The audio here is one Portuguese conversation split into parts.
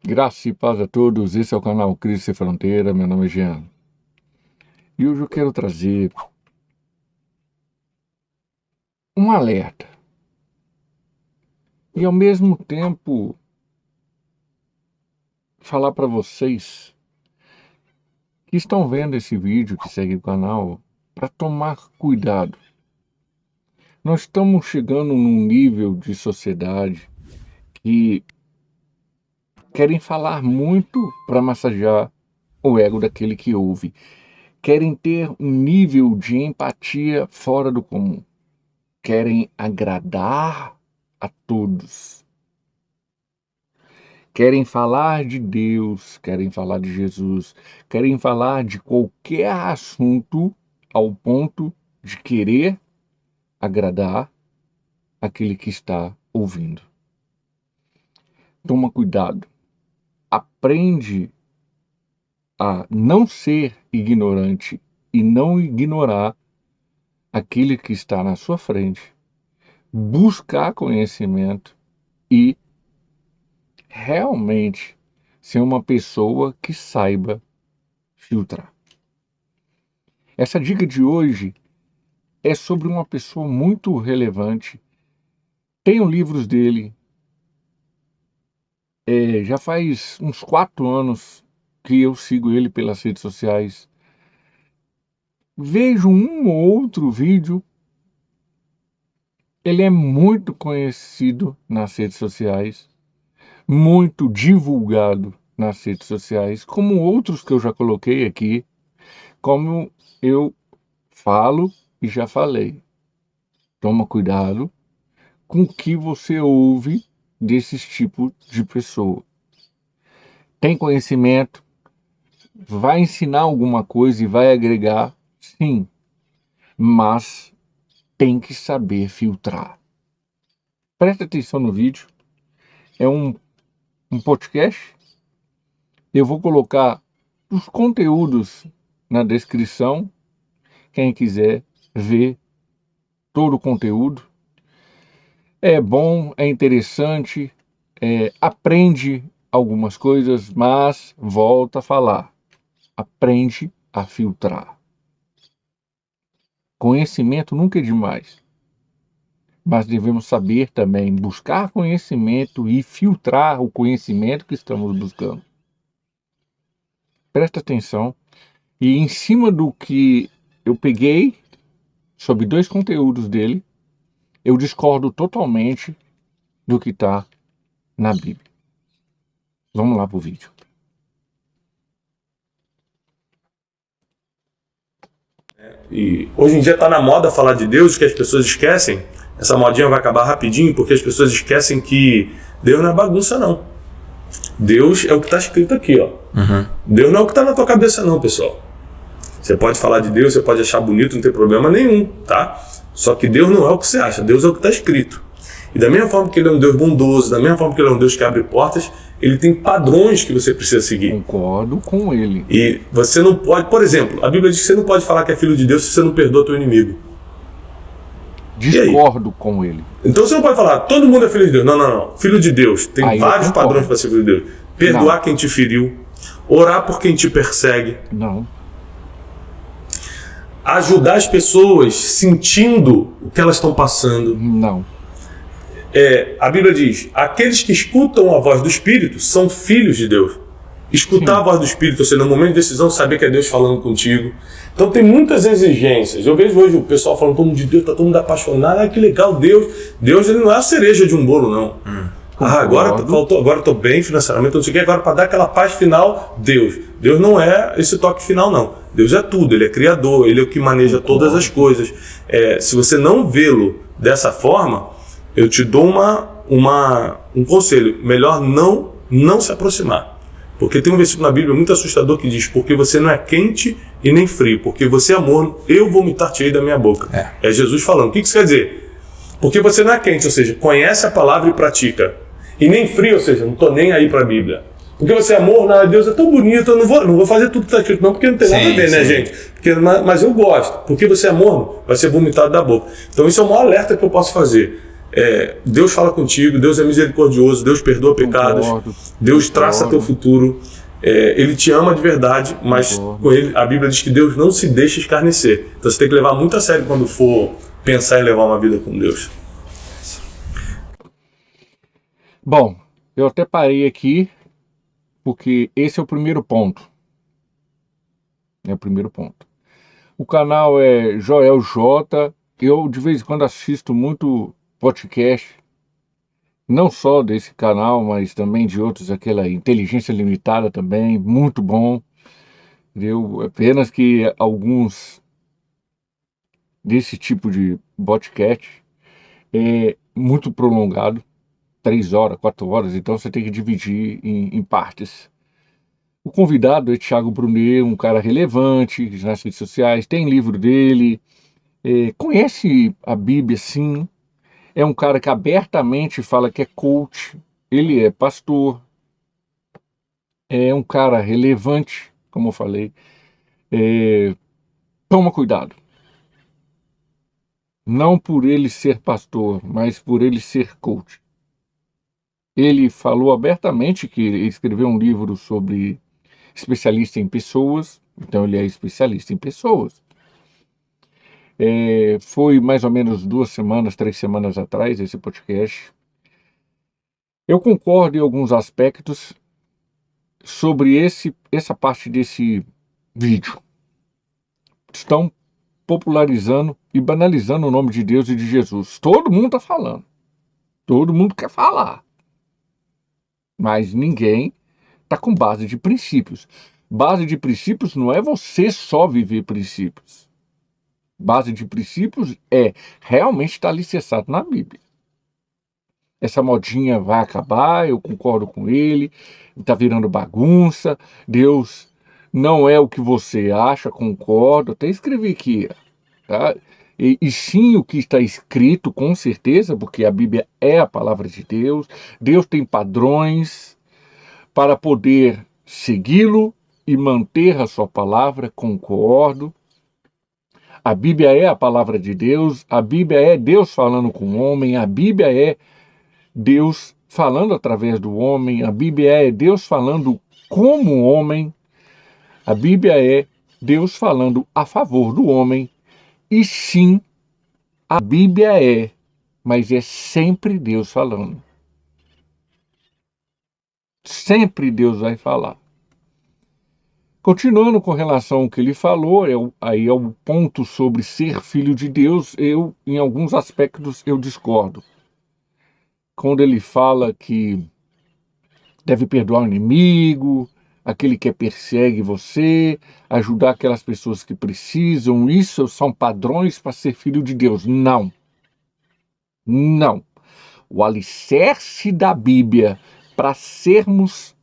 Graça e paz a todos, esse é o canal Cristo Sem Fronteira, meu nome é Jean. E hoje eu quero trazer um alerta e ao mesmo tempo falar para vocês que estão vendo esse vídeo, que seguem o canal, para tomar cuidado. Nós estamos chegando num nível de sociedade que querem falar muito para massagear o ego daquele que ouve. Querem ter um nível de empatia fora do comum. Querem agradar a todos. Querem falar de Deus, querem falar de Jesus, querem falar de qualquer assunto ao ponto de querer agradar aquele que está ouvindo. Toma cuidado. Aprende a não ser ignorante e não ignorar aquele que está na sua frente, buscar conhecimento e realmente ser uma pessoa que saiba filtrar. Essa dica de hoje é sobre uma pessoa muito relevante. Tenho livros dele. Já faz uns 4 anos que eu sigo ele pelas redes sociais. Vejo um ou outro vídeo. Ele é muito conhecido nas redes sociais, muito divulgado nas redes sociais, como outros que eu já coloquei aqui, como eu falo e já falei. Toma cuidado com o que você ouve desses tipos de pessoa. Tem conhecimento, vai ensinar alguma coisa e vai agregar, sim, mas tem que saber filtrar. Presta atenção no vídeo. É um podcast. Eu vou colocar os conteúdos na descrição. Quem quiser ver todo o conteúdo. É bom, é interessante, aprende algumas coisas, mas volta a falar. Aprende a filtrar. Conhecimento nunca é demais. Mas devemos saber também buscar conhecimento e filtrar o conhecimento que estamos buscando. Presta atenção. E em cima do que eu peguei sobre 2 conteúdos dele, eu discordo totalmente do que está na Bíblia. Vamos lá para o vídeo. E hoje em dia está na moda falar de Deus, que as pessoas esquecem. Essa modinha vai acabar rapidinho, porque as pessoas esquecem que Deus não é bagunça, não. Deus é o que está escrito aqui, ó. Deus não é o que está na tua cabeça, não, pessoal. Você pode falar de Deus, você pode achar bonito, não tem problema nenhum, tá? Só que Deus não é o que você acha, Deus é o que está escrito. E da mesma forma que Ele é um Deus bondoso, da mesma forma que Ele é um Deus que abre portas, Ele tem padrões que você precisa seguir. Concordo com ele. E você não pode, por exemplo, a Bíblia diz que você não pode falar que é filho de Deus se você não perdoa teu inimigo. Discordo com ele. Então você não pode falar, todo mundo é filho de Deus. Não, não, não. Filho de Deus. Tem vários padrões para ser filho de Deus. Perdoar quem te feriu. Orar por quem te persegue. Não. Ajudar as pessoas sentindo o que elas estão passando. Não. A Bíblia diz, aqueles que escutam a voz do Espírito são filhos de Deus. Escutar Sim. a voz do Espírito, ou seja, no momento de decisão, saber que é Deus falando contigo. Então tem muitas exigências. Eu vejo hoje o pessoal falando todo mundo de Deus, está todo mundo apaixonado. Ah, que legal, Deus. Deus ele não é a cereja de um bolo, não. Agora estou bem financeiramente, não sei o que, agora para dar aquela paz final, Deus. Deus não é esse toque final, não. Deus é tudo, Ele é criador, Ele é o que maneja todas as coisas. Se você não vê-lo dessa forma, eu te dou um conselho, melhor não se aproximar. Porque tem um versículo na Bíblia muito assustador que diz, porque você não é quente e nem frio, porque você é morno, eu vomitar-te-ei da minha boca. É Jesus falando. O que isso quer dizer? Porque você não é quente, ou seja, conhece a palavra e pratica. E nem frio, ou seja, não estou nem aí para a Bíblia. Porque você é morno, Deus é tão bonito, eu não vou fazer tudo que está escrito, não, porque não tem nada a ver, né, gente? Mas eu gosto. Porque você é morno, vai ser vomitado da boca. Então isso é o maior alerta que eu posso fazer. Deus fala contigo, Deus é misericordioso, Deus perdoa pecados, Concordo. Deus traça teu futuro, Ele te ama de verdade, mas Concordo. com ele, a Bíblia diz que Deus não se deixa escarnecer. Então você tem que levar muito a sério quando for pensar em levar uma vida com Deus. Bom, eu até parei aqui, porque esse é o primeiro ponto. É o primeiro ponto. O canal é Joel J. Eu, de vez em quando, assisto muito podcast, não só desse canal, mas também de outros, aquela Inteligência Limitada também, muito bom. Entendeu? Apenas que alguns desse tipo de podcast é muito prolongado, 3 horas, 4 horas, então você tem que dividir em partes. O convidado é Thiago Brunet, um cara relevante nas redes sociais, tem livro dele, conhece a Bíblia, sim, é um cara que abertamente fala que é coach, ele é pastor, é um cara relevante, como eu falei. Toma cuidado. Não por ele ser pastor, mas por ele ser coach. Ele falou abertamente que ele escreveu um livro sobre especialista em pessoas, então ele é especialista em pessoas. Foi mais ou menos 2 semanas, 3 semanas atrás esse podcast. Eu concordo em alguns aspectos sobre essa parte desse vídeo. Estão popularizando e banalizando o nome de Deus e de Jesus. Todo mundo está falando. Todo mundo quer falar. Mas ninguém está com base de princípios. Base de princípios não é você só viver princípios. Base de princípios é realmente estar alicerçado na Bíblia. Essa modinha vai acabar, eu concordo com ele, está virando bagunça, Deus não é o que você acha, concordo, até escrevi aqui, tá? E sim o que está escrito, com certeza, porque a Bíblia é a palavra de Deus, Deus tem padrões para poder segui-lo e manter a sua palavra, concordo. A Bíblia é a palavra de Deus, a Bíblia é Deus falando com o homem, a Bíblia é Deus falando através do homem, a Bíblia é Deus falando como homem, a Bíblia é Deus falando a favor do homem, e sim, a Bíblia mas é sempre Deus falando. Sempre Deus vai falar. Continuando com relação ao que ele falou, aí é o ponto sobre ser filho de Deus, em alguns aspectos, eu discordo. Quando ele fala que deve perdoar o inimigo, aquele que persegue você, ajudar aquelas pessoas que precisam, isso são padrões para ser filho de Deus. Não. Não. O alicerce da Bíblia para sermos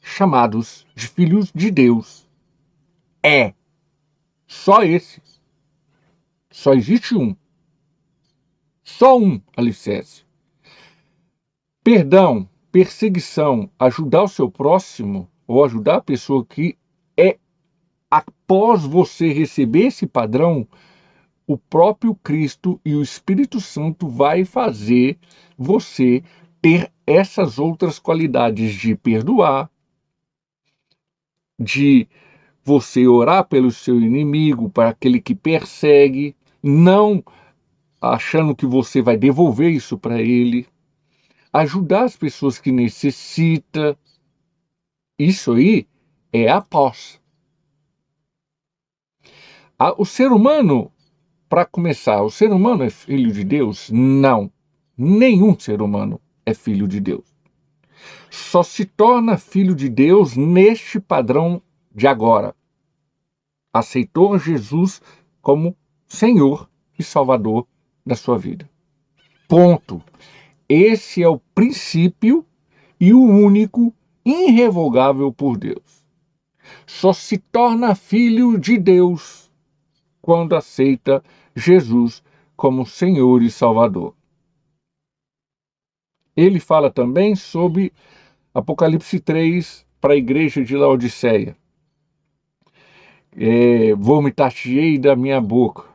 chamados de filhos de Deus é só esse. Só existe um. Só um alicerce. Perdão, perseguição, ajudar o seu próximo ou ajudar a pessoa que após você receber esse padrão, o próprio Cristo e o Espírito Santo vai fazer você ter essas outras qualidades de perdoar, de você orar pelo seu inimigo, para aquele que persegue, não achando que você vai devolver isso para ele, ajudar as pessoas que necessitam. Isso aí é após. O ser humano, para começar, o ser humano é filho de Deus? Não. Nenhum ser humano é filho de Deus. Só se torna filho de Deus neste padrão de agora. Aceitou Jesus como Senhor e Salvador da sua vida. Ponto. Esse é o princípio e o único irrevogável por Deus. Só se torna filho de Deus quando aceita Jesus como Senhor e Salvador. Ele fala também sobre Apocalipse 3 para a igreja de Laodiceia. Vomitar-te-ei da minha boca.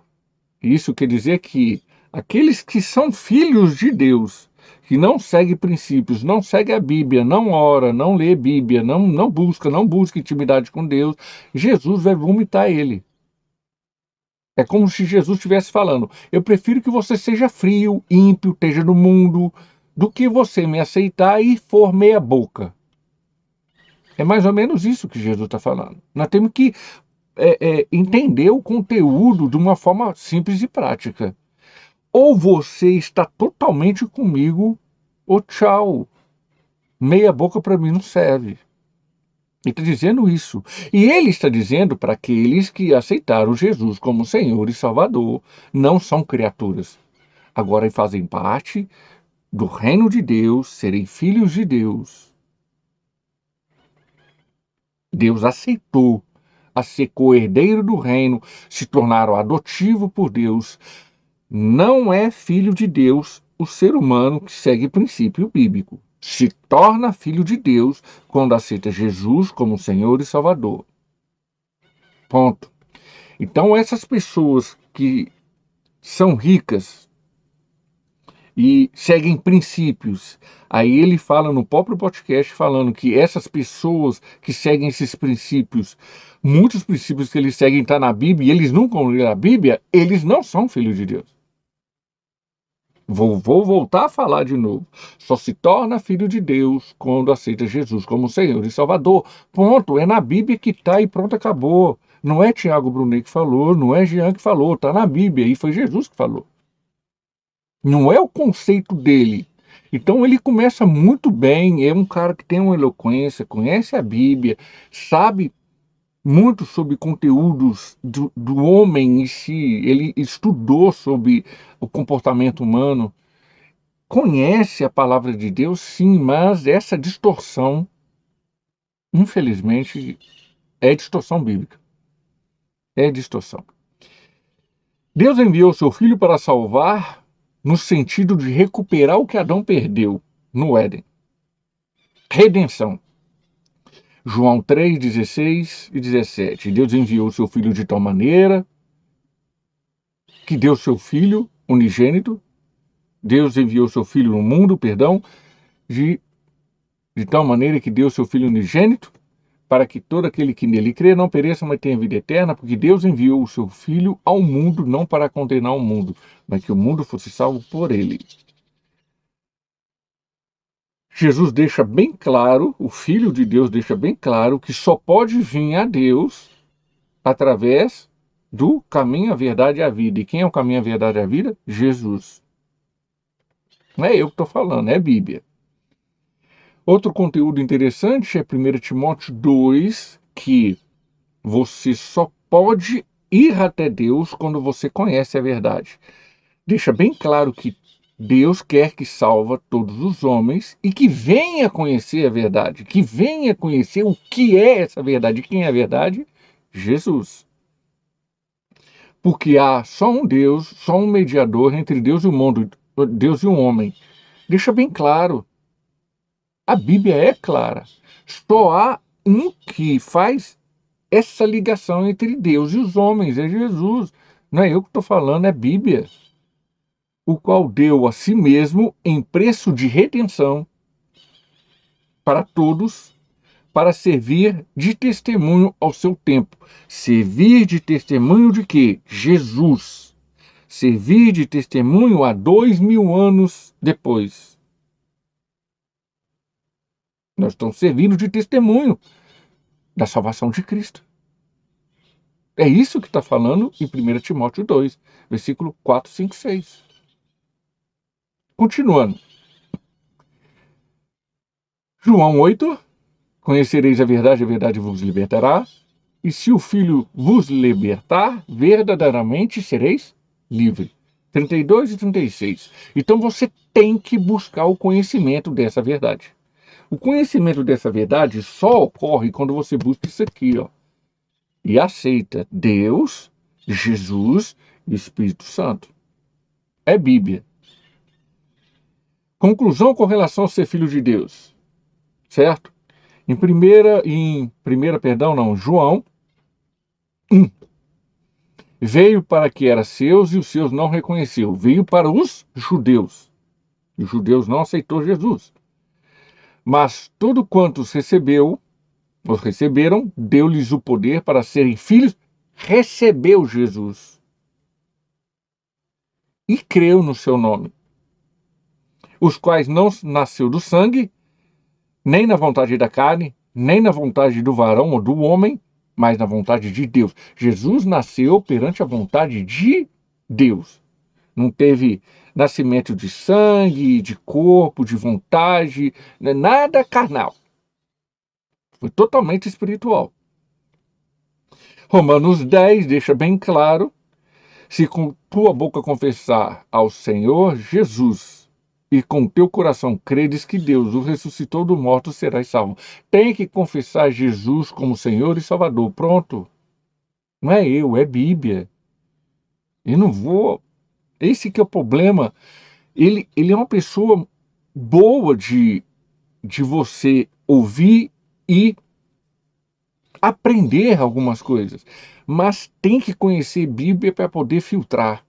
Isso quer dizer que Aqueles que são filhos de Deus, que não seguem princípios, não seguem a Bíblia, não ora, não lê Bíblia, não busca intimidade com Deus, Jesus vai vomitar ele. É como se Jesus estivesse falando: eu prefiro que você seja frio, ímpio, esteja no mundo, do que você me aceitar e for meia boca. É mais ou menos isso que Jesus está falando. Nós temos que entender o conteúdo de uma forma simples e prática. Ou você está totalmente comigo, ou tchau. Meia boca para mim não serve. Ele está dizendo isso. E ele está dizendo para aqueles que aceitaram Jesus como Senhor e Salvador, não são criaturas. Agora fazem parte do reino de Deus, serem filhos de Deus. Deus aceitou a ser co-herdeiro do reino, se tornaram adotivo por Deus. Não é filho de Deus o ser humano que segue princípio bíblico. Se torna filho de Deus quando aceita Jesus como Senhor e Salvador. Ponto. Então essas pessoas que são ricas e seguem princípios, aí ele fala no próprio podcast falando que essas pessoas que seguem esses princípios, muitos princípios que eles seguem estão na Bíblia e eles nunca leram a Bíblia, eles não são filhos de Deus. Vou voltar a falar de novo. Só se torna filho de Deus quando aceita Jesus como Senhor e Salvador. Ponto. É na Bíblia que está e pronto, acabou. Não é Tiago Brunet que falou, não é Jean que falou, está na Bíblia e foi Jesus que falou. Não é o conceito dele. Então ele começa muito bem, é um cara que tem uma eloquência, conhece a Bíblia, sabe muito sobre conteúdos do homem em si, ele estudou sobre o comportamento humano, conhece a palavra de Deus, sim, mas essa distorção, infelizmente, é distorção bíblica. É distorção. Deus enviou seu filho para salvar no sentido de recuperar o que Adão perdeu no Éden. Redenção. João 3, 16 e 17. Deus enviou seu filho de tal maneira que deu seu filho unigênito. Deus enviou seu filho no mundo, de tal maneira que deu seu filho unigênito, para que todo aquele que nele crê não pereça, mas tenha vida eterna, porque Deus enviou o seu filho ao mundo, não para condenar o mundo, mas que o mundo fosse salvo por ele. Jesus deixa bem claro, o Filho de Deus deixa bem claro que só pode vir a Deus através do caminho, a verdade e a vida. E quem é o caminho, a verdade e a vida? Jesus. Não é eu que estou falando, é a Bíblia. Outro conteúdo interessante é 1 Timóteo 2, que você só pode ir até Deus quando você conhece a verdade. Deixa bem claro que Deus quer que salva todos os homens e que venha conhecer a verdade, que venha conhecer o que é essa verdade. Quem é a verdade? Jesus. Porque há só um Deus, só um mediador entre Deus e o mundo, Deus e o homem. Deixa bem claro. A Bíblia é clara. Só há um que faz essa ligação entre Deus e os homens, é Jesus. Não é eu que estou falando, é a Bíblia. O qual deu a si mesmo em preço de redenção para todos, para servir de testemunho ao seu tempo. Servir de testemunho de quê? Jesus. Servir de testemunho há 2000 anos depois. Nós estamos servindo de testemunho da salvação de Cristo. É isso que está falando em 1 Timóteo 2, versículo 4, 5, 6. Continuando. João 8, conhecereis a verdade vos libertará, e se o Filho vos libertar, verdadeiramente sereis livres. 32 e 36. Então você tem que buscar o conhecimento dessa verdade. O conhecimento dessa verdade só ocorre quando você busca isso aqui, ó. E aceita Deus, Jesus e Espírito Santo. É Bíblia. Conclusão com relação a ser filho de Deus. Certo? João 1. Veio para que era seus e os seus não reconheceu. Veio para os judeus. E os judeus não aceitou Jesus. Mas tudo quanto os receberam, deu-lhes o poder para serem filhos, recebeu Jesus. E creu no seu nome. Os quais não nasceu do sangue, nem na vontade da carne, nem na vontade do varão ou do homem, mas na vontade de Deus. Jesus nasceu perante a vontade de Deus. Não teve nascimento de sangue, de corpo, de vontade, nada carnal. Foi totalmente espiritual. Romanos 10 deixa bem claro: se com tua boca confessar ao Senhor Jesus e com teu coração credes que Deus o ressuscitou do morto, serás salvo. Tem que confessar Jesus como Senhor e Salvador. Pronto. Não é eu, é Bíblia. Eu não vou... Esse que é o problema. Ele é uma pessoa boa de você ouvir e aprender algumas coisas. Mas tem que conhecer Bíblia para poder filtrar.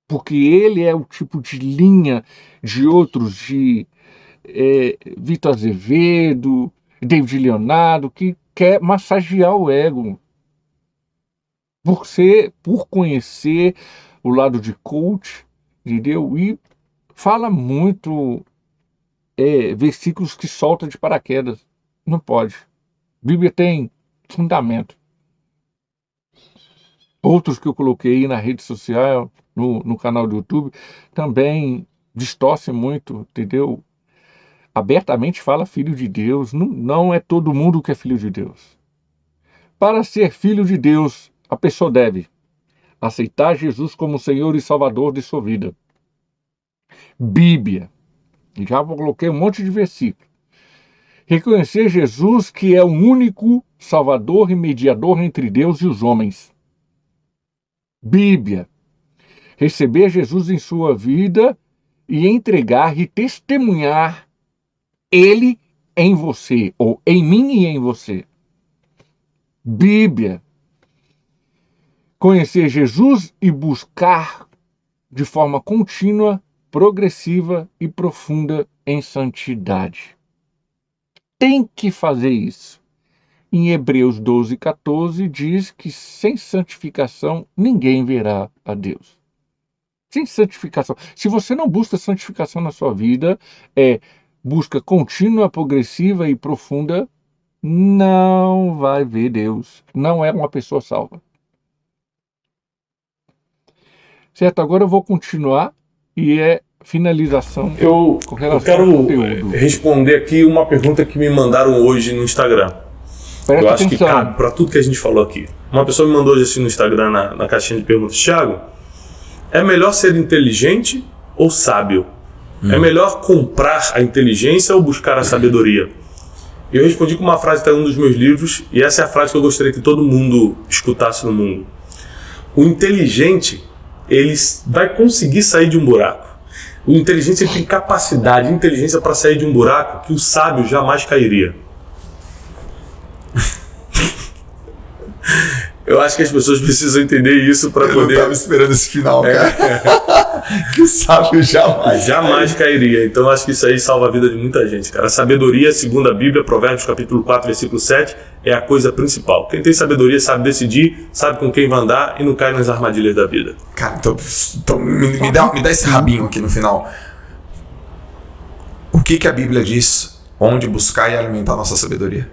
Porque ele é o tipo de linha de outros, de Vitor Azevedo, David Leonardo, que quer massagear o ego. Por conhecer o lado de coach, entendeu? E fala muito versículos que solta de paraquedas. Não pode. A Bíblia tem fundamento. Outros que eu coloquei na rede social, no canal do YouTube, também distorcem muito, entendeu? Abertamente fala filho de Deus. Não é todo mundo que é filho de Deus. Para ser filho de Deus, a pessoa deve aceitar Jesus como Senhor e Salvador de sua vida. Bíblia. Já coloquei um monte de versículos. Reconhecer Jesus que é o único Salvador e mediador entre Deus e os homens. Bíblia. Receber Jesus em sua vida e entregar e testemunhar Ele em você, ou em mim e em você. Bíblia. Conhecer Jesus e buscar de forma contínua, progressiva e profunda em santidade. Tem que fazer isso. Em Hebreus 12:14 diz que sem santificação ninguém verá a Deus. Sem santificação. Se você não busca santificação na sua vida, busca contínua, progressiva e profunda, não vai ver Deus. Não é uma pessoa salva. Certo? Agora eu vou continuar e finalização. Eu quero responder aqui uma pergunta que me mandaram hoje no Instagram. Eu acho que cabe para tudo que a gente falou aqui. Uma pessoa me mandou hoje assim no Instagram, na caixinha de perguntas: Thiago, é melhor ser inteligente ou sábio? É melhor comprar a inteligência ou buscar a sabedoria? Eu respondi com uma frase que está em um dos meus livros, e essa é a frase que eu gostaria que todo mundo escutasse no mundo. O inteligente, ele vai conseguir sair de um buraco. O inteligente, ele tem capacidade, inteligência para sair de um buraco que o sábio jamais cairia. Eu acho que as pessoas precisam entender isso para poder... Eu estava esperando esse final, cara. Que o sábio jamais cairia. Então eu acho que isso aí salva a vida de muita gente, cara. A sabedoria, segundo a Bíblia, Provérbios capítulo 4, versículo 7, é a coisa principal. Quem tem sabedoria sabe decidir, sabe com quem vai andar e não cai nas armadilhas da vida. Cara, então me dá esse rabinho aqui no final. O que a Bíblia diz? Onde buscar e alimentar a nossa sabedoria?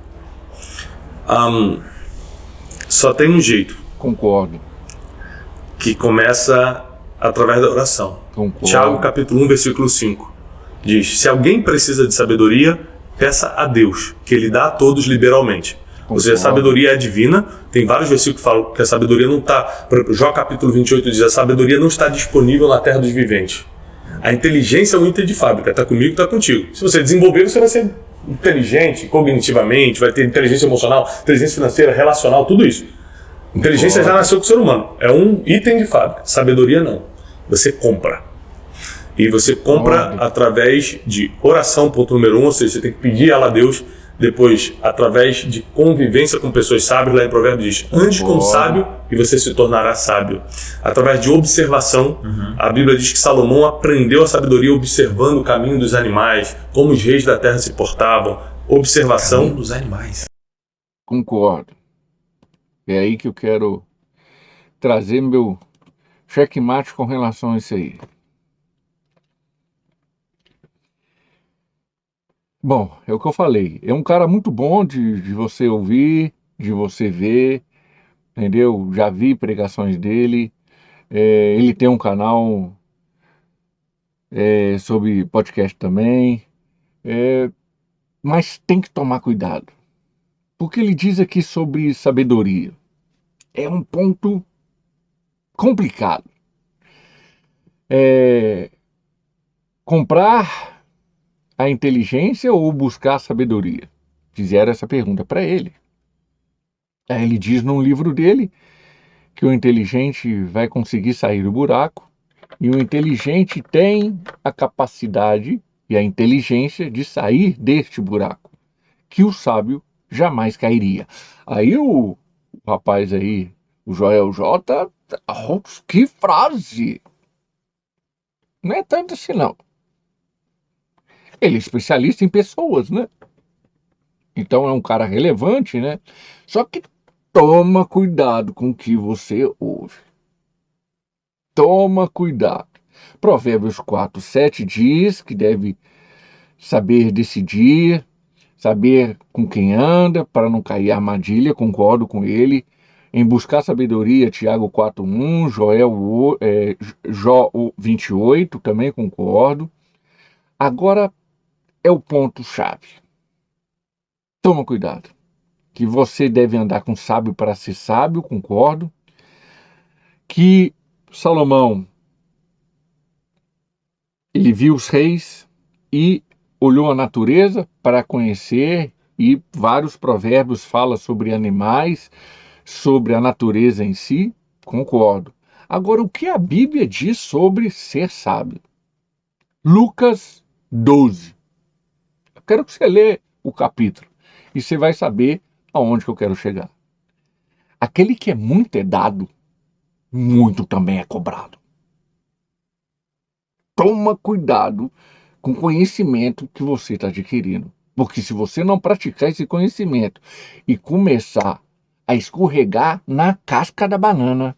Só tem um jeito. Concordo. Que começa através da oração. Concordo. Tiago capítulo 1, versículo 5. Diz: se alguém precisa de sabedoria, peça a Deus, que Ele dá a todos liberalmente. Concordo. Ou seja, a sabedoria é divina. Tem vários versículos que falam que a sabedoria não está... Por exemplo, Jó capítulo 28 diz: a sabedoria não está disponível na terra dos viventes. A inteligência é um item de fábrica. Está comigo, está contigo. Se você desenvolver, você vai ser inteligente cognitivamente, vai ter inteligência emocional, inteligência financeira, relacional, tudo isso. Inteligência já nasceu com o ser humano. É um item de fábrica. Sabedoria não. Você compra. E você compra através de oração, ponto número 1, ou seja, você tem que pedir ela a Deus, Depois, através de convivência com pessoas sábias, lá em Provérbios diz, ande com o sábio e você se tornará sábio. Através de observação, a Bíblia diz que Salomão aprendeu a sabedoria observando o caminho dos animais, como os reis da terra se portavam. Observação. Caminho dos animais. Concordo. É aí que eu quero trazer meu checkmate com relação a isso aí. Bom, é o que eu falei. É um cara muito bom de você ouvir, de você ver, entendeu? Já vi pregações dele. Ele tem um canal sobre podcast também. Mas tem que tomar cuidado. Porque ele diz aqui sobre sabedoria. É um ponto complicado. Comprar a inteligência ou buscar a sabedoria? Fizeram essa pergunta para ele. Aí ele diz num livro dele que o inteligente vai conseguir sair do buraco e o inteligente tem a capacidade e a inteligência de sair deste buraco, que o sábio jamais cairia. Aí o rapaz aí, o Joel J, que frase! Não é tanto assim não. Ele é especialista em pessoas, né? Então é um cara relevante, né? Só que toma cuidado com o que você ouve. Toma cuidado. Provérbios 4:7 diz que deve saber decidir, saber com quem anda, para não cair armadilha, concordo com ele. Em buscar sabedoria, Tiago 4:1, Jó 28, também concordo. Agora é o ponto-chave. Toma cuidado, que você deve andar com sábio para ser sábio, concordo. Que Salomão, ele viu os reis e olhou a natureza para conhecer, e vários provérbios falam sobre animais, sobre a natureza em si, concordo. Agora, o que a Bíblia diz sobre ser sábio? Lucas 12. Eu quero que você lê o capítulo e você vai saber aonde que eu quero chegar. Aquele que é muito dado, muito também é cobrado. Toma cuidado com o conhecimento que você está adquirindo. Porque se você não praticar esse conhecimento e começar a escorregar na casca da banana,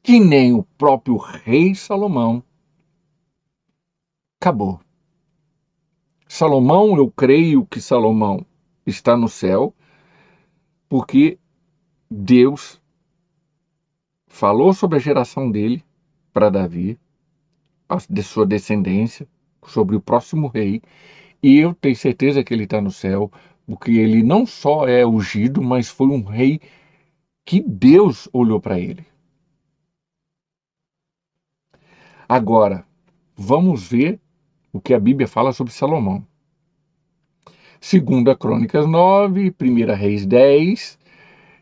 que nem o próprio rei Salomão, acabou. Salomão, eu creio que Salomão está no céu, porque Deus falou sobre a geração dele para Davi, de sua descendência, sobre o próximo rei, e eu tenho certeza que ele está no céu, porque ele não só é ungido, mas foi um rei que Deus olhou para ele. Agora, vamos ver o que a Bíblia fala sobre Salomão. 2 Crônicas 9, 1 Reis 10,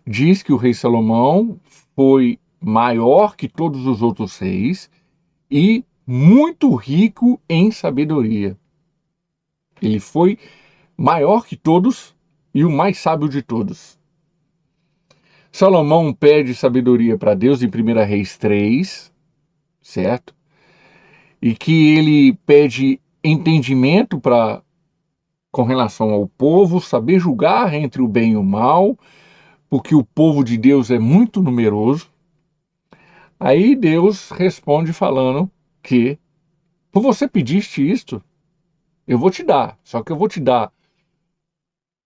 diz que o rei Salomão foi maior que todos os outros reis e muito rico em sabedoria. Ele foi maior que todos e o mais sábio de todos. Salomão pede sabedoria para Deus em 1 Reis 3, certo? E que ele pede entendimento com relação ao povo, saber julgar entre o bem e o mal, porque o povo de Deus é muito numeroso. Aí Deus responde falando que, por você pediste isto, eu vou te dar, só que eu vou te dar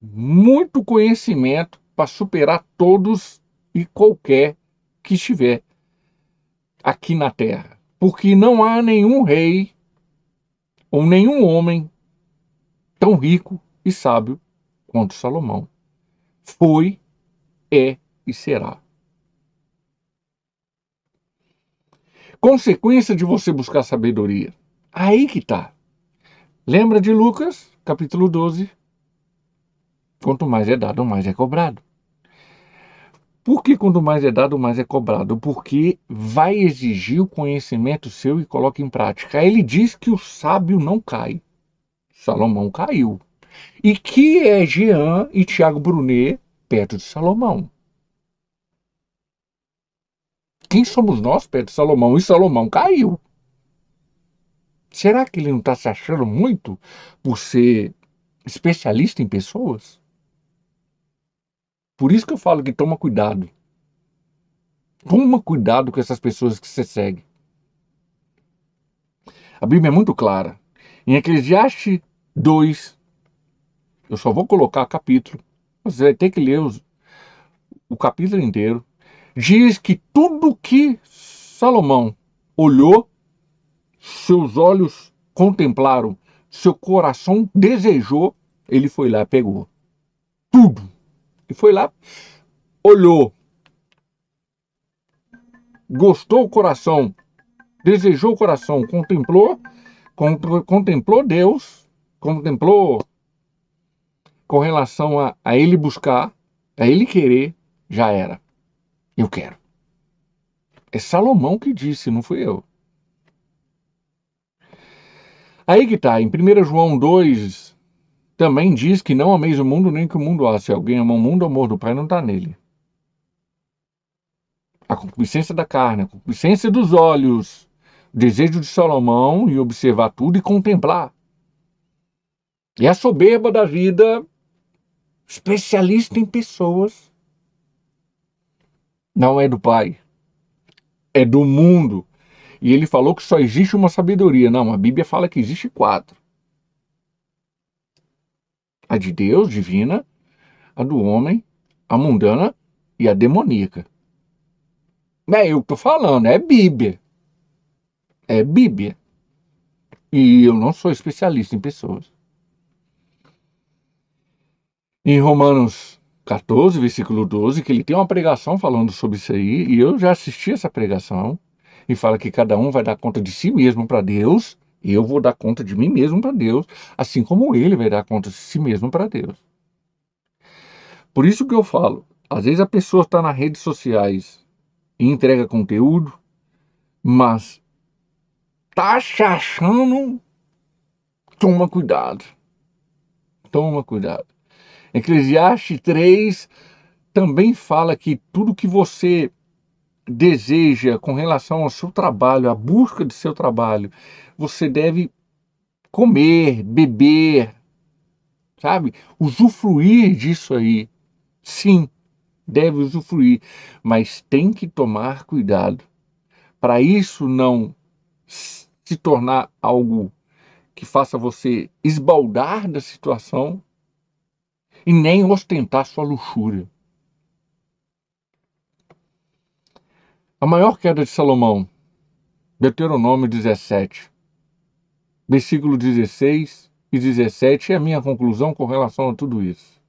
muito conhecimento para superar todos e qualquer que estiver aqui na terra. Porque não há nenhum rei ou nenhum homem tão rico e sábio quanto Salomão. Foi, é e será. Consequência de você buscar sabedoria. Aí que tá. Lembra de Lucas, capítulo 12? Quanto mais é dado, mais é cobrado. Por que quanto mais é dado, mais é cobrado? Porque vai exigir o conhecimento seu e coloca em prática. Aí ele diz que o sábio não cai. Salomão caiu. E que é Jean e Tiago Brunet perto de Salomão? Quem somos nós perto de Salomão? E Salomão caiu. Será que ele não está se achando muito por ser especialista em pessoas? Por isso que eu falo que toma cuidado. Toma cuidado com essas pessoas que você segue. A Bíblia é muito clara. Em Eclesiastes 2, eu só vou colocar capítulo, você vai ter que ler o capítulo inteiro. Diz que tudo que Salomão olhou, seus olhos contemplaram, seu coração desejou, ele foi lá e pegou. Tudo. E foi lá, olhou, gostou o coração, desejou o coração, contemplou Deus, contemplou com relação a ele buscar, a ele querer, já era. Eu quero. É Salomão que disse, não fui eu. Aí que tá, em 1 João 2, também diz que não ameis o mundo nem que o mundo há. Se alguém ama o mundo, o amor do Pai não está nele. A concupiscência da carne, a concupiscência dos olhos, o desejo de Salomão e observar tudo e contemplar. E a soberba da vida, especialista em pessoas, não é do Pai, é do mundo. E ele falou que só existe uma sabedoria. Não, a Bíblia fala que existe 4. A de Deus, divina, a do homem, a mundana e a demoníaca. Não é eu que estou falando, é Bíblia. É Bíblia. E eu não sou especialista em pessoas. Em Romanos 14, versículo 12, que ele tem uma pregação falando sobre isso aí, e eu já assisti essa pregação, e fala que cada um vai dar conta de si mesmo para Deus, e eu vou dar conta de mim mesmo para Deus, assim como ele vai dar conta de si mesmo para Deus. Por isso que eu falo, às vezes a pessoa está nas redes sociais e entrega conteúdo, mas tá se achando, toma cuidado. Toma cuidado. Eclesiastes 3 também fala que tudo que você deseja com relação ao seu trabalho, a busca do seu trabalho, você deve comer, beber, sabe? Usufruir disso aí. Sim, deve usufruir, mas tem que tomar cuidado para isso não se tornar algo que faça você esbaldar da situação e nem ostentar sua luxúria. A maior queda de Salomão, Deuteronômio 17, versículo 16 e 17 é a minha conclusão com relação a tudo isso.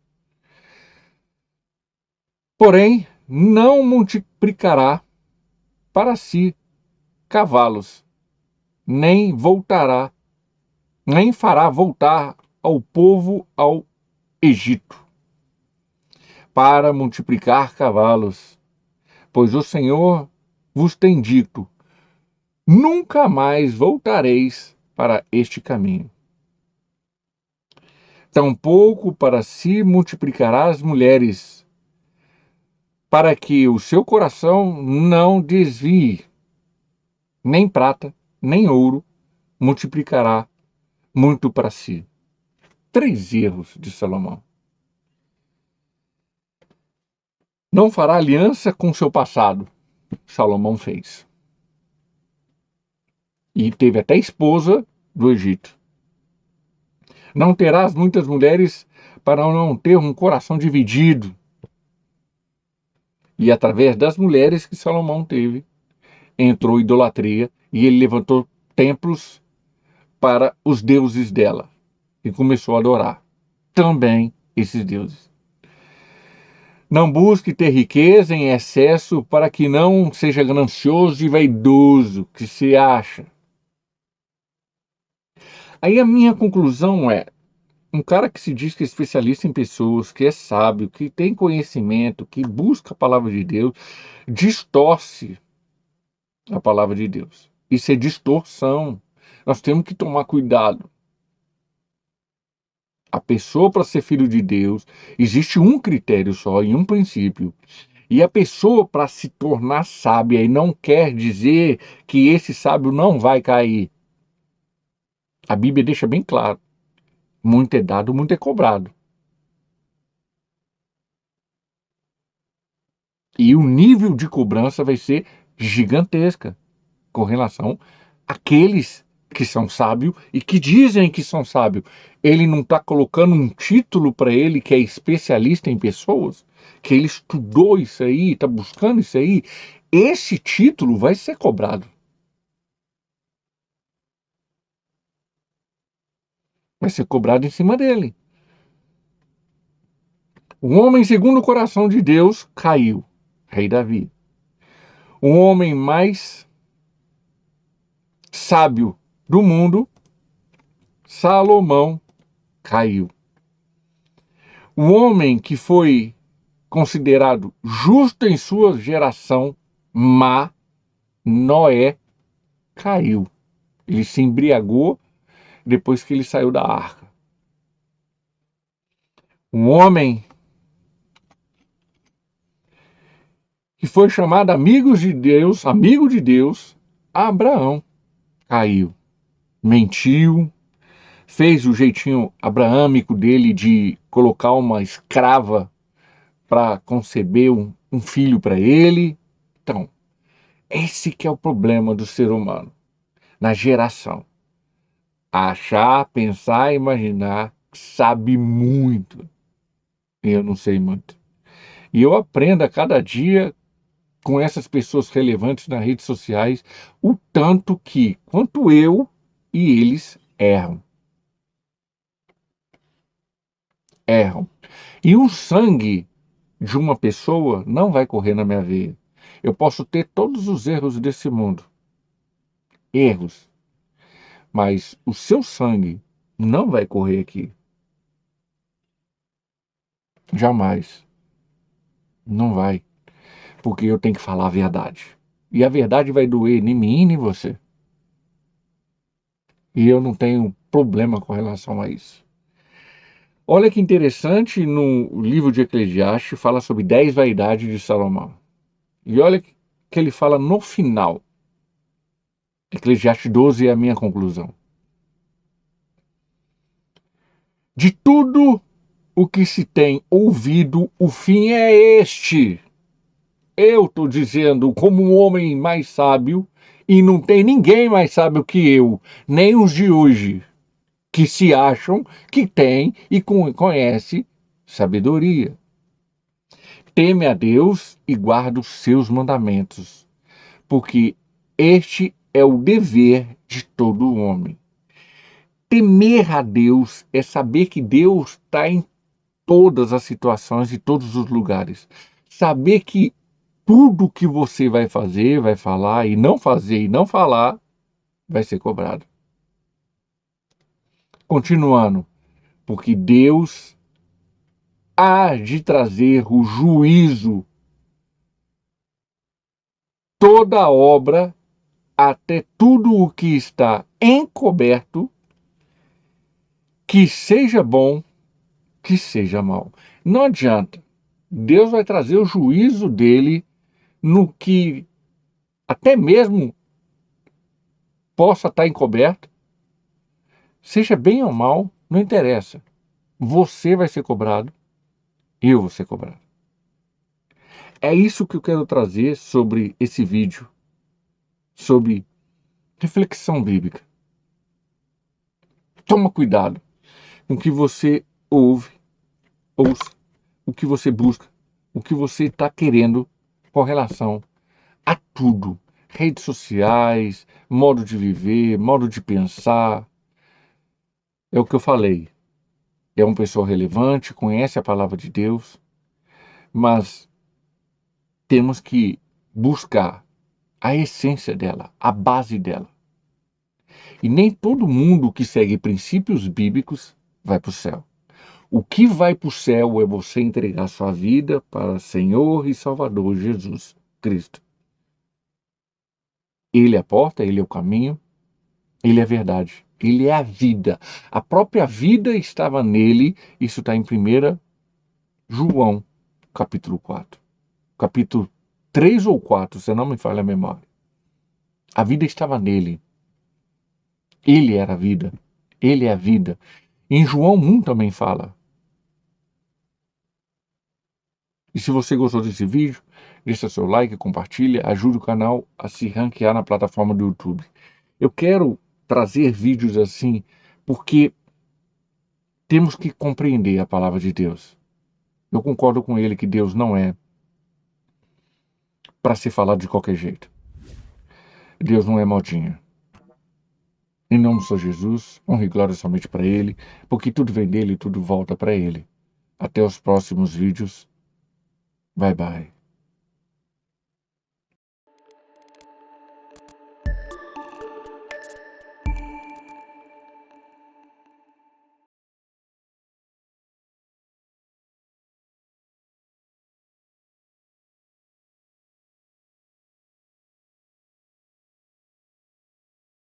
Porém, não multiplicará para si cavalos, nem fará voltar ao povo ao Egito, para multiplicar cavalos, pois o Senhor vos tem dito, nunca mais voltareis para este caminho. Tampouco para si multiplicará as mulheres, para que o seu coração não desvie, nem prata, nem ouro multiplicará muito para si. 3 erros de Salomão. Não fará aliança com seu passado. Salomão fez. E teve até esposa do Egito. Não terás muitas mulheres para não ter um coração dividido. E através das mulheres que Salomão teve, entrou idolatria e ele levantou templos para os deuses dela e começou a adorar também esses deuses. Não busque ter riqueza em excesso para que não seja ganancioso e vaidoso, que se acha. Aí a minha conclusão é, um cara que se diz que é especialista em pessoas, que é sábio, que tem conhecimento, que busca a palavra de Deus, distorce a palavra de Deus. Isso é distorção. Nós temos que tomar cuidado. A pessoa, para ser filho de Deus, existe um critério só e um princípio. E a pessoa, para se tornar sábia, e não quer dizer que esse sábio não vai cair. A Bíblia deixa bem claro: muito é dado, muito é cobrado. E o nível de cobrança vai ser gigantesca com relação àqueles que são sábios e que dizem que são sábios. Ele não está colocando um título para ele que é especialista em pessoas, que ele estudou isso aí, está buscando isso aí. Esse título vai ser cobrado. Vai ser cobrado em cima dele. O homem segundo o coração de Deus caiu, rei Davi. O homem mais sábio do mundo, Salomão, caiu. O homem que foi considerado justo em sua geração má, Noé, caiu. Ele se embriagou depois que ele saiu da arca. Um homem que foi chamado amigo de Deus, Abraão, caiu. Mentiu, fez o jeitinho abraâmico dele de colocar uma escrava para conceber um filho para ele. Então, esse que é o problema do ser humano, na geração. Achar, pensar, imaginar, sabe muito. E eu não sei muito. E eu aprendo a cada dia com essas pessoas relevantes nas redes sociais, o tanto que, quanto eu e eles erram. Erram. E o sangue de uma pessoa não vai correr na minha veia. Eu posso ter todos os erros desse mundo. Erros. Mas o seu sangue não vai correr aqui. Jamais. Não vai. Porque eu tenho que falar a verdade. E a verdade vai doer nem mim nem você. E eu não tenho problema com relação a isso. Olha que interessante, no livro de Eclesiastes fala sobre 10 vaidades de Salomão. E olha que ele fala no final. Eclesiastes 12 é a minha conclusão. De tudo o que se tem ouvido, o fim é este. Eu estou dizendo como um homem mais sábio, e não tem ninguém mais sábio que eu, nem os de hoje, que se acham que tem e conhece sabedoria. Teme a Deus e guarda os seus mandamentos, porque este é o dever de todo homem. Temer a Deus é saber que Deus está em todas as situações e todos os lugares. Saber que tudo que você vai fazer, vai falar e não fazer e não falar, vai ser cobrado. Continuando, porque Deus há de trazer o juízo, toda obra, até tudo o que está encoberto, que seja bom, que seja mal. Não adianta. Deus vai trazer o juízo dele no que até mesmo possa estar encoberto, seja bem ou mal, não interessa. Você vai ser cobrado, eu vou ser cobrado. É isso que eu quero trazer sobre esse vídeo, sobre reflexão bíblica. Toma cuidado com o que você ouve, ouça, o que você busca, o que você está querendo com relação a tudo. Redes sociais, modo de viver, modo de pensar. É o que eu falei. É uma pessoa relevante, conhece a palavra de Deus, mas temos que buscar a essência dela, a base dela. E nem todo mundo que segue princípios bíblicos vai para o céu. O que vai para o céu é você entregar sua vida para Senhor e Salvador Jesus Cristo. Ele é a porta, Ele é o caminho, Ele é a verdade, Ele é a vida. A própria vida estava nele. Isso está em 1 João, capítulo 4. Capítulo 3 ou 4, se não me falha a memória. A vida estava nele. Ele era a vida. Ele é a vida. Em João 1 também fala. E se você gostou desse vídeo, deixa seu like, compartilha, ajude o canal a se ranquear na plataforma do YouTube. Eu quero trazer vídeos assim porque temos que compreender a palavra de Deus. Eu concordo com ele que Deus não é para ser falado de qualquer jeito. Deus não é modinha. Em nome do Senhor Jesus, honra e glória somente para Ele, porque tudo vem dele e tudo volta para Ele. Até os próximos vídeos. Bye, bye.